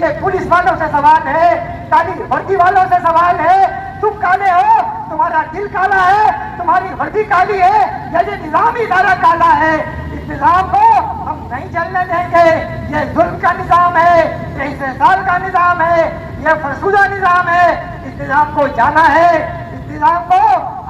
یہ پولیس والوں سے سوال ہے، کالی وردی والوں سے سوال ہے، تم کالے ہو، تمہارا دل کالا ہے، تمہاری وردی کالی ہے، یہ نظام ہی سارا کالا ہے، اس نظام کو ہم نہیں چلنے دیں گے، یہ ظلم کا نظام ہے، یہ استحصال کا نظام ہے، یہ فرسودہ نظام ہے، اس نظام کو جانا ہے، اس نظام کو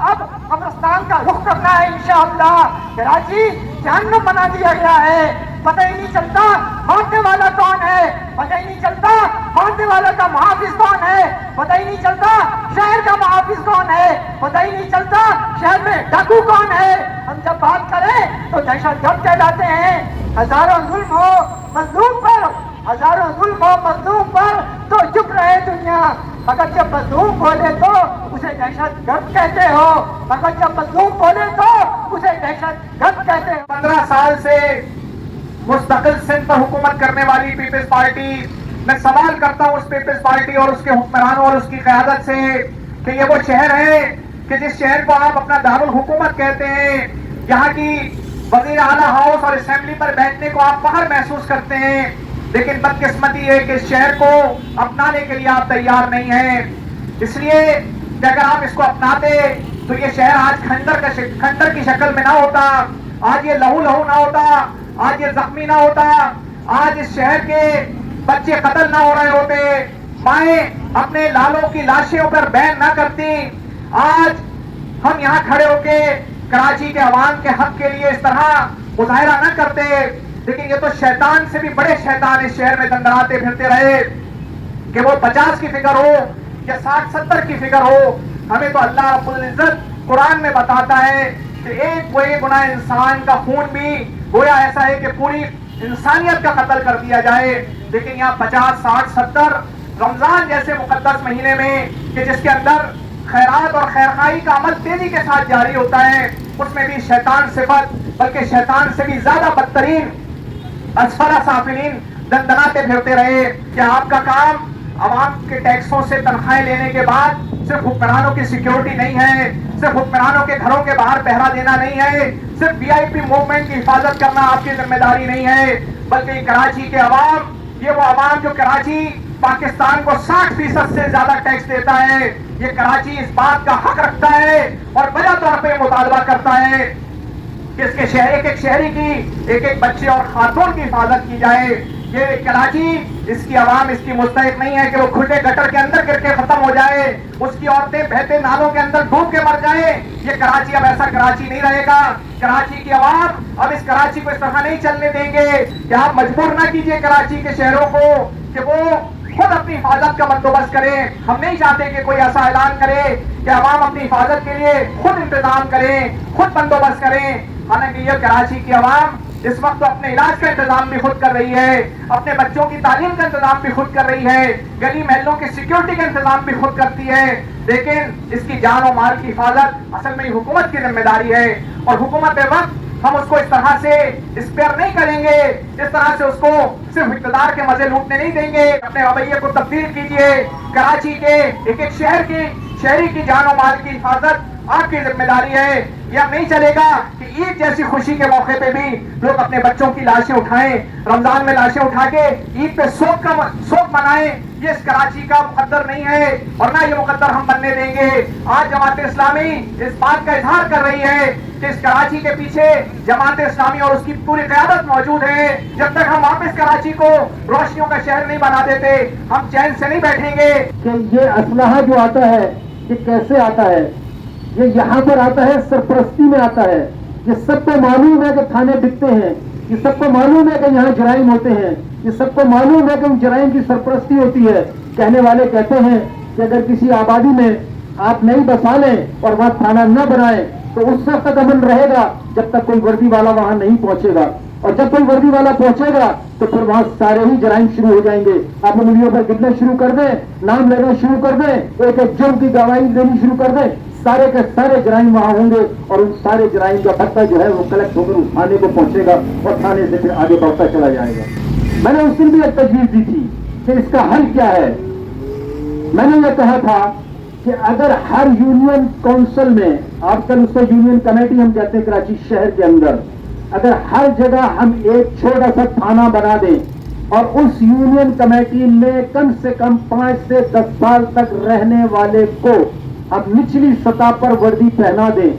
اب قبرستان کا رخ کرنا ہے انشاءاللہ۔ کراچی جہنم بنا دیا گیا ہے، پتہ ہی نہیں چلتا ماننے والا کون ہے، پتہ ہی نہیں چلتا ماننے والا کا محافظ کون ہے، پتہ ہی نہیں چلتا شہر کا محافظ کون ہے، پتہ ہی نہیں چلتا شہر میں ڈاکو کون ہے۔ ہم جب بات کریں تو دہشت گرد کہلاتے ہیں۔ ہزاروں ظلم ہو مظلوم پر، ہزاروں ظلم ہو مظلوم پر تو چپ رہے دنیا، مگر جب مظلوم بولے تو اسے دہشت گرد کہتے ہو، مگر جب مظلوم بولے تو اسے دہشت گرد کہتے ہو۔ 15 سال سے مستقل سندھ پر حکومت کرنے والی پیپلز پارٹی، میں سوال کرتا ہوں اس پیپلز پارٹی اور اس کے حکمرانوں اور اس کی قیادت سے کہ یہ وہ شہر ہے کہ جس شہر کو آپ اپنا دارالحکومت کہتے ہیں، یہاں کی وزیر اعلیٰ ہاؤس اور اسمبلی پر بیٹھنے کو آپ فخر محسوس کرتے ہیں، لیکن بدقسمتی ہے کہ اس شہر کو اپنانے کے لیے آپ تیار نہیں ہیں۔ اس لیے کہ اگر آپ اس کو اپناتے تو یہ شہر آج کھنڈر کی شکل میں نہ ہوتا، آج یہ لہو لہو نہ ہوتا، آج یہ زخمی نہ ہوتا، آج اس شہر کے بچے قتل نہ ہو رہے ہوتے، مائیں اپنے لالوں کی لاشوں پر بین نہ کرتی، آج ہم یہاں کھڑے ہو کے کراچی کے عوام کے حق کے لیے اس طرح مظاہرہ نہ کرتے۔ لیکن یہ تو شیطان سے بھی بڑے شیطان اس شہر میں دندراتے پھرتے رہے کہ وہ 50 کی فگر ہو یا 60-70 کی فگر ہو۔ ہمیں تو اللہ رب العزت قرآن میں بتاتا ہے کہ ایک بے گناہ انسان کا خون بھی گویا ایسا ہے کہ پوری انسانیت کا قتل کر دیا جائے، لیکن یہاں 50 60 70 رمضان جیسے مقدس مہینے میں کہ جس کے اندر خیرات اور خیرخواہی کا عمل تیزی کے ساتھ جاری ہوتا ہے، اس میں بھی شیطان صفت بلکہ شیطان سے بھی زیادہ بدترین اسفل سافلین دندناتے پھرتے رہے کہ آپ کا کام عوام کے ٹیکسوں سے تنخواہیں لینے کے بعد صرف حکمرانوں کی سیکیورٹی نہیں ہے، صرف حکمرانوں کے گھروں کے باہر پہرا دینا نہیں ہے، صرف وی آئی پی موومنٹ کی حفاظت کرنا آپ کی ذمہ داری نہیں ہے، بلکہ کراچی کے عوام، یہ وہ عوام جو کراچی پاکستان کو 60% سے زیادہ ٹیکس دیتا ہے، یہ کراچی اس بات کا حق رکھتا ہے اور بجا طور پہ مطالبہ کرتا ہے کہ اس کے ایک ایک شہری کی، ایک ایک بچے اور خاتون کی حفاظت کی جائے۔ یہ کراچی، اس کی عوام اس کی مستحق نہیں ہے کہ وہ کھلے گٹر کے اندر گر کے ختم ہو جائے، اس کی عورتیں بہتے نالوں کے اندر ڈوب کے مر جائیں۔ یہ کراچی اب ایسا کراچی نہیں رہے گا۔ کراچی کی عوام اب اس کراچی کو اس طرح نہیں چلنے دیں گے کہ آپ مجبور نہ کیجئے کراچی کے شہروں کو کہ وہ خود اپنی حفاظت کا بندوبست کریں۔ ہم نہیں چاہتے کہ کوئی ایسا اعلان کرے کہ عوام اپنی حفاظت کے لیے خود انتظام کریں، خود بندوبست کریں، حالانکہ یہ کراچی کی عوام اس وقت تو اپنے علاج کا انتظام بھی خود کر رہی ہے، اپنے بچوں کی تعلیم کا انتظام بھی خود کر رہی ہے، گلی محلوں کی سیکیورٹی کا انتظام بھی خود کرتی ہے، لیکن اس کی جان و مال کی حفاظت اصل میں حکومت کی ذمہ داری ہے، اور حکومت وقت ہم اس کو اس طرح سے اسپیئر نہیں کریں گے، اس طرح سے اس کو صرف اقتدار کے مزے لوٹنے نہیں دیں گے۔ اپنے رویے کو تبدیل کیجئے، کراچی کے ایک ایک شہری کی جان و مال کی حفاظت آپ کی ذمہ داری ہے۔ یہ اب نہیں چلے گا کہ عید جیسی خوشی کے موقع پہ بھی لوگ اپنے بچوں کی لاشیں اٹھائیں، رمضان میں لاشیں اٹھا کے عید پہ سوگ منائیں۔ یہ اس کراچی کا مقدر نہیں ہے اور نہ یہ مقدر ہم بننے دیں گے۔ آج جماعت اسلامی اس بات کا اظہار کر رہی ہے کہ اس کراچی کے پیچھے جماعت اسلامی اور اس کی پوری قیادت موجود ہے۔ جب تک ہم واپس کراچی کو روشنیوں کا شہر نہیں بنا دیتے، ہم چین سے نہیں بیٹھیں گے۔ کہ یہ اسلحہ جو آتا ہے یہ کیسے آتا ہے؟ یہ یہاں پر آتا ہے، سرپرستی میں آتا ہے۔ یہ سب کو معلوم ہے کہ تھانے بکتے ہیں، یہ سب کو معلوم ہے کہ یہاں جرائم ہوتے ہیں، یہ سب کو معلوم ہے کہ ان جرائم کی سرپرستی ہوتی ہے۔ کہنے والے کہتے ہیں کہ اگر کسی آبادی میں آپ نہیں بسا لیں اور وہاں تھانہ نہ بنائیں تو اس وقت تک امن رہے گا جب تک کوئی وردی والا وہاں نہیں پہنچے گا، اور جب کوئی وردی والا پہنچے گا تو پھر وہاں سارے ہی جرائم شروع ہو جائیں گے۔ آپ انگلیوں پر گرنا شروع کر دیں، نام لینا شروع کر دیں، ایک ایک جرم کی گواہی دینی شروع کر دیں، سارے کے سارے جرائم وہاں ہوں گے اور ان سارے جرائم کا پتہ جو ہے وہ کلیکٹ ہو کر اس تھانے کو پہنچے گا اور تھانے سے پھر آگے بڑھتا چلا جائے گا۔ میں نے اس دن بھی ایک تجویز دی تھی کہ اس کا حل کیا ہے۔ میں نے یہ کہا تھا کہ اگر ہر یونین کونسل میں، آج کل اس کو یونین کمیٹی ہم کہتے ہیں کراچی شہر کے اندر، اگر ہر جگہ ہم ایک چھوٹا سا تھانہ بنا دیں اور اس یونین کمیٹی میں کم سے کم 5 سے 10 سال تک رہنے والے کو اب نچلی سطح پر وردی پہنا دیں،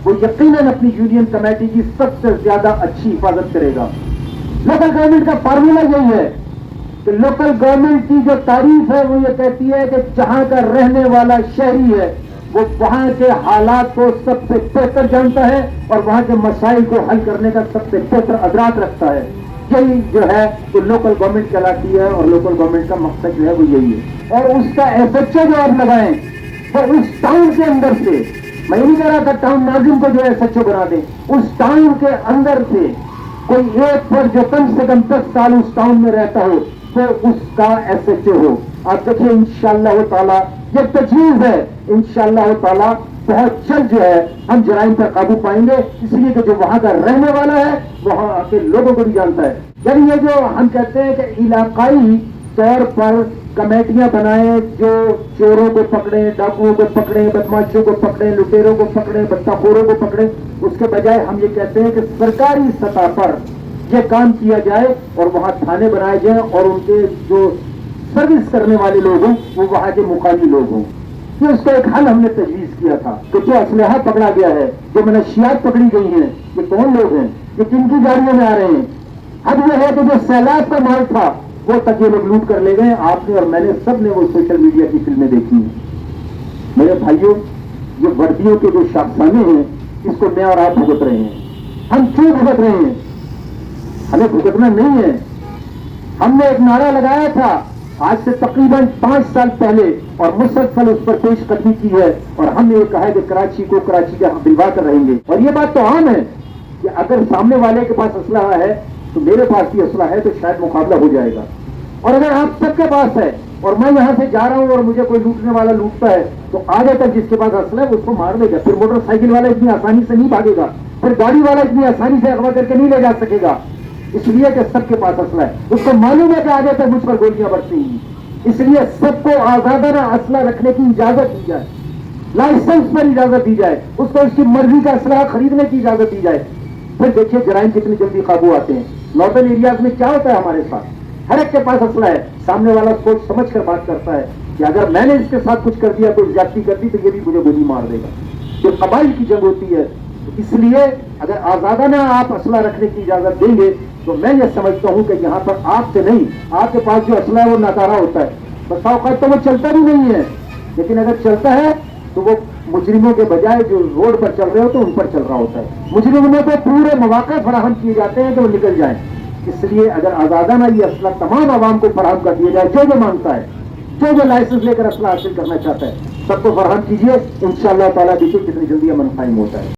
وہ یقیناً اپنی یونین کمیٹی کی سب سے زیادہ اچھی حفاظت کرے گا۔ لوکل گورنمنٹ کا فارمولا یہی ہے کہ لوکل گورنمنٹ کی جو تعریف ہے وہ یہ کہتی ہے کہ جہاں کا رہنے والا شہری ہے وہ وہاں کے حالات کو سب سے بہتر جانتا ہے اور وہاں کے مسائل کو حل کرنے کا سب سے بہتر ادراک رکھتا ہے۔ یہی جو ہے وہ لوکل گورنمنٹ کہلاتی ہے اور لوکل گورنمنٹ کا مقصد جو ہے وہ یہی ہے۔ اور اس کا ایس ایچ او جو آپ لگائیں وہ اس ٹاؤن کے اندر سے، میں نہیں کہہ رہا تھا ٹاؤن ناظم کو جو ایس ایچ او بنا دیں، اس ٹاؤن کے اندر سے کوئی ایک پر جو کم سے کم 10 سال اس ٹاؤن میں رہتا ہو وہ اس کا ایس ایچ او ہو۔ آپ دیکھیں انشاءاللہ تعالی یہ تجویز ہے، انشاءاللہ تعالی بہت جلد جو ہے ہم جرائم پر قابو پائیں گے، اس لیے کہ جو وہاں کا رہنے والا ہے وہاں کے لوگوں کو بھی جانتا ہے۔ یعنی یہ جو ہم کہتے ہیں کہ علاقائی طور پر کمیٹیاں بنائیں جو چوروں کو پکڑیں، ڈاکوؤں کو پکڑیں، بدماشوں کو پکڑیں، لٹیروں کو پکڑیں، بچہ خوروں کو پکڑیں، اس کے بجائے ہم یہ کہتے ہیں کہ سرکاری سطح پر یہ کام کیا جائے اور وہاں تھانے بنائے جائیں اور ان کے جو سروس کرنے والے لوگ ہوں وہ وہاں کے مقامی لوگ ہوں۔ یہ اس کا ایک حل ہم نے تجویز کیا تھا کہ جو اسلحہ پکڑا گیا ہے، جو منشیات پکڑی گئی ہیں، یہ کون لوگ ہیں، یہ کن کی گاڑیوں میں آ رہے ہیں۔ اب یہ ہے کہ جو سیلاب کا مال تھا وہ تک یہ لوگ لوٹ کر لے گئے۔ آپ نے اور میں نے سب نے وہ سوشل میڈیا کی فلمیں دیکھی ہیں۔ میرے بھائیوں، یہ وردیوں کے جو شاخسانے ہیں اس کو میں اور آپ بھگت رہے ہیں۔ ہم کیوں بھگت رہے ہیں؟ ہمیں بھگتنا نہیں ہے۔ ہم نے ایک نعرہ لگایا تھا آج سے تقریباً 5 سال پہلے اور مسلسل اس پر پیش قدمی کی ہے، اور ہم نے یہ کہا ہے کہ کراچی کو کراچی کا ہم دلوا کر رہیں گے۔ اور یہ بات تو عام ہے کہ اگر سامنے والے کے پاس اسلحہ ہے تو میرے پاس بھی اسلحہ ہے تو شاید مقابلہ ہو جائے گا، اور اگر آپ سب کے پاس ہے اور میں یہاں سے جا رہا ہوں اور مجھے کوئی لوٹنے والا لوٹتا ہے تو آگے تک جس کے پاس اسلحہ ہے اس کو مار دے گا۔ پھر موٹر سائیکل والا اتنی آسانی سے نہیں بھاگے گا، پھر گاڑی والا اتنی آسانی سے اغوا کر کے نہیں لے جا سکے گا، اس لیے کہ سب کے پاس اسلحہ ہے۔ اس کو معلوم ہے کہ آگے تک مجھ پر گولیاں برسیں گی، اس لیے سب کو آزادانہ اسلحہ رکھنے کی اجازت دی جائے، لائسنس پر اجازت دی جائے، اس کو اس کی مرضی کا اسلحہ خریدنے کی اجازت دی جائے۔ پھر دیکھیے جرائم کتنی جلدی قابو آتے ہیں۔ نارتھن ایریاز میں کیا ہوتا ہے ہمارے ساتھ، ہر ایک کے پاس اسلحہ ہے، سامنے والا سوچ سمجھ کر بات کرتا ہے کہ اگر میں نے اس کے ساتھ کچھ کر دیا، کوئی زیادتی کر دی تو یہ بھی مجھے گولی مار دے گا۔ یہ قبائل کی جنگ ہوتی ہے، اس لیے اگر آزادانہ آپ اسلحہ رکھنے کی اجازت دیں گے تو میں یہ سمجھتا ہوں کہ یہاں پر آپ سے نہیں، آپ کے پاس جو اسلحہ ہے وہ ناکارہ ہوتا ہے، بس اوقات تو وہ چلتا بھی نہیں ہے، لیکن اگر چلتا ہے تو وہ مجرموں کے بجائے جو روڈ پر چل رہے ہو تو ان پر چل رہا ہوتا ہے۔ مجرموں کو پورے مواقع فراہم کیے جاتے ہیں کہ وہ نکل جائیں۔ اس لیے اگر آزادانہ یہ اسلحہ تمام عوام کو فراہم کر دیا جائے، جو مانگتا ہے، جو لائسنس لے کر اسلحہ حاصل کرنا چاہتا ہے، سب کو فراہم کیجیے، انشاءاللہ تعالیٰ دیکھیے کتنی جلدی امن قائم ہوتا ہے۔